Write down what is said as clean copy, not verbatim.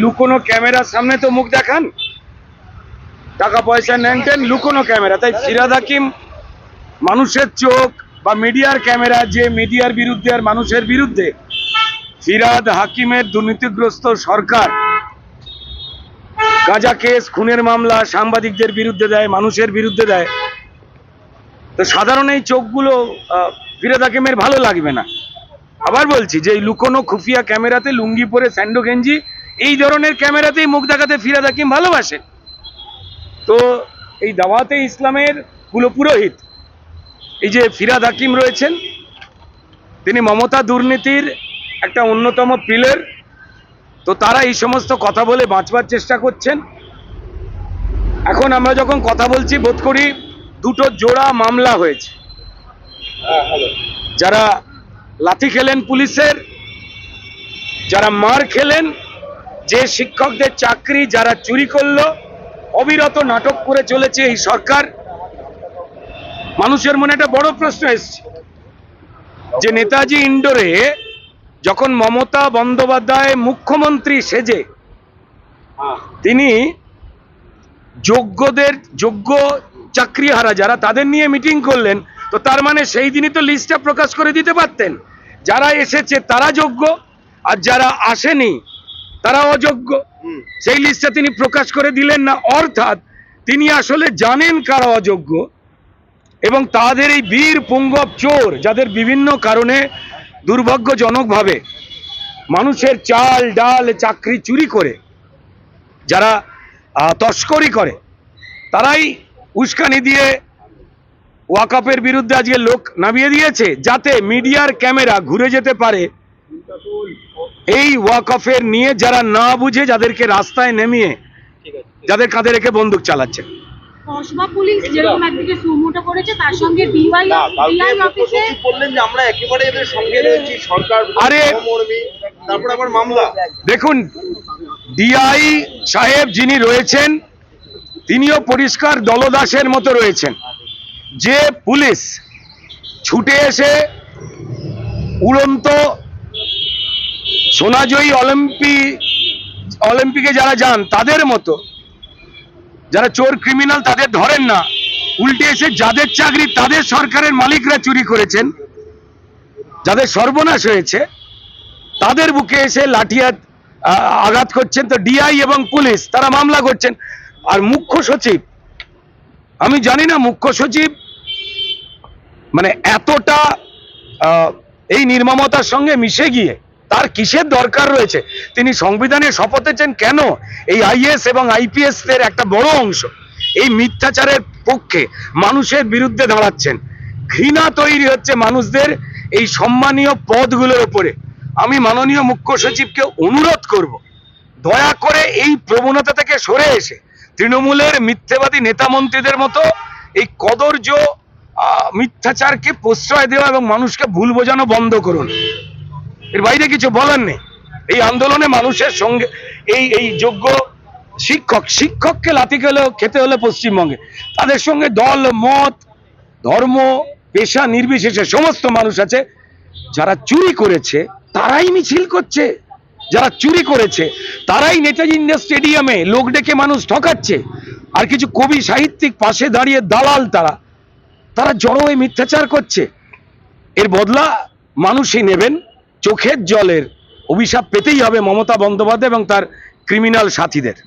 লুকোনো ক্যামেরার সামনে তো মুখ দেখান, টাকা পয়সা নেন টেন, লুকোনো ক্যামেরা। তাই ফিরহাদ হাকিম মানুষের চোখ বা মিডিয়ার ক্যামেরা, যে মিডিয়ার বিরুদ্ধে আর মানুষের বিরুদ্ধে, ফিরহাদ হাকিমের দুর্নীতিগ্রস্ত সরকার গাঁজা কেস, খুনের মামলা সাংবাদিকদের বিরুদ্ধে দেয়, মানুষের বিরুদ্ধে দেয়। তো সাধারণ এই চোখগুলো ফিরহাদ হাকিমের ভালো লাগবে না। আবার বলছি যে এই লুকোনো খুফিয়া ক্যামেরাতে, লুঙ্গি পরে, স্যান্ডো গেঞ্জি, এই ধরনের ক্যামেরাতেই মুখ দেখাতে ফিরহাদ হাকিম ভালোবাসেন। তো এই দাওয়াতে ইসলামের কুলপুরোহিত এই যে ফিরহাদ হাকিম রয়েছেন, তিনি মমতা দুর্নীতির একটা অন্যতম পিলার। তো তারা এই সমস্ত কথা বলে বাঁচবার চেষ্টা করছেন। এখন আমরা যখন কথা বলছি বোধ করি দুটো জোড়া মামলা হয়েছে। যারা লাথি খেলেন পুলিশের, যারা মার খেলেন, যে শিক্ষকদের চাকরি যারা চুরি করলো, অবিরত নাটক করে চলেছে এই সরকার। মানুষের মনে একটা বড় প্রশ্ন এসছে যে নেতাজি ইন্ডোরে যখন মমতা বন্দ্যোপাধ্যায় মুখ্যমন্ত্রী সেজে তিনি যোগ্য চাকরিহারা যারা, তাদের নিয়ে মিটিং করলেন, তো তার মানে সেই দিনই তো লিস্টটা প্রকাশ করে দিতে পারতেন, যারা এসেছে তারা যোগ্য আর যারা আসেনি তারা অযোগ্য। সেই লিস্টটা তিনি প্রকাশ করে দিলেন না। অর্থাৎ তিনি আসলে জানেন কারা অযোগ্য, এবং তাদের এই বীর পুঙ্গব চোর, যাদের বিভিন্ন কারণে দুর্ভাগ্যজনকভাবে মানুষের চাল ডাল চাকরি চুরি করে যারা তস্করি করে, তারাই উস্কানি দিয়ে ওয়াকফের বিরুদ্ধে আজকে লোক নামিয়ে দিয়েছে, যাতে মিডিয়ার ক্যামেরা ঘুরে যেতে পারে এই ওয়াকফের নিয়ে যারা না বুঝে, যাদেরকে রাস্তায় নেমিয়ে যাদের কাঁধে রেখে বন্দুক চালাচ্ছে। কসবা পুলিশ যেরকম একদিকে সুমোটো করেছে, তার সঙ্গে ডিওয়াই অফিসে বললেন যে আমরা একেবারে এদের সঙ্গে রয়েছি, সরকার সহমর্মী, তারপর আবার মামলা। দেখুন, ডিআই সাহেব যিনি রয়েছেন তিনিও পরিষ্কার দলদাসের মতো রয়েছেন। যে পুলিশ ছুটে এসে উড়ন্ত সোনাজয়ী অলিম্পিকে যারা যান তাদের মতো, যারা চোর ক্রিমিনাল তাদের ধরেন না, উল্টে এসে যাদের চাকরি তাদের সরকারের মালিকরা চুরি করেছেন, যাদের সর্বনাশ হয়েছে, তাদের বুকে এসে লাঠিয়াত আঘাত করছেন। তো ডিআই এবং পুলিশ তারা মামলা করছেন। আর মুখ্য সচিব, আমি জানি না মুখ্য সচিব মানে এতটা এই নির্মমতার সঙ্গে মিশে গিয়ে তার কিসের দরকার রয়েছে। তিনি সংবিধানে শপথ নিয়েছেন কেন? এই আইএস এবং আইপিএস এর একটা বড় অংশ এই মিথ্যাচারের পক্ষে মানুষের বিরুদ্ধে দাঁড়াচ্ছেন। ঘৃণা তৈরি হচ্ছে মানুষদের এই সম্মানীয় পদগুলোর উপরে। আমি মাননীয় মুখ্য সচিবকে অনুরোধ করব, দয়া করে এই প্রবণতা থেকে সরে এসে তৃণমূলের মিথ্যেবাদী নেতা মন্ত্রীদের মতো এই কদর্য মিথ্যাচারকে প্রশ্রয় দেওয়া এবং মানুষকে ভুল বোঝানো বন্ধ করুন। এর বাইরে কিছু বলার নেই। এই আন্দোলনে মানুষের সঙ্গে এই যোগ্য শিক্ষককে লাথি খেতে হলে পশ্চিমবঙ্গে তাদের সঙ্গে দল মত ধর্ম পেশা নির্বিশেষে সমস্ত মানুষ আছে। যারা চুরি করেছে তারাই মিছিল করছে, যারা চুরি করেছে তারাই নেতাজি ইন্ডিয়া স্টেডিয়ামে লোক ডেকে মানুষ ঠকাচ্ছে। আর কিছু কবি সাহিত্যিক পাশে দাঁড়িয়ে দালাল, তারা জড়ো হয়ে মিথ্যাচার করছে। এর বদলা মানুষই নেবেন। চোখের জলের অভিশাপ পেতেই হবে মমতা বন্দ্যোপাধ্যায় এবং তার ক্রিমিনাল সাথীদের।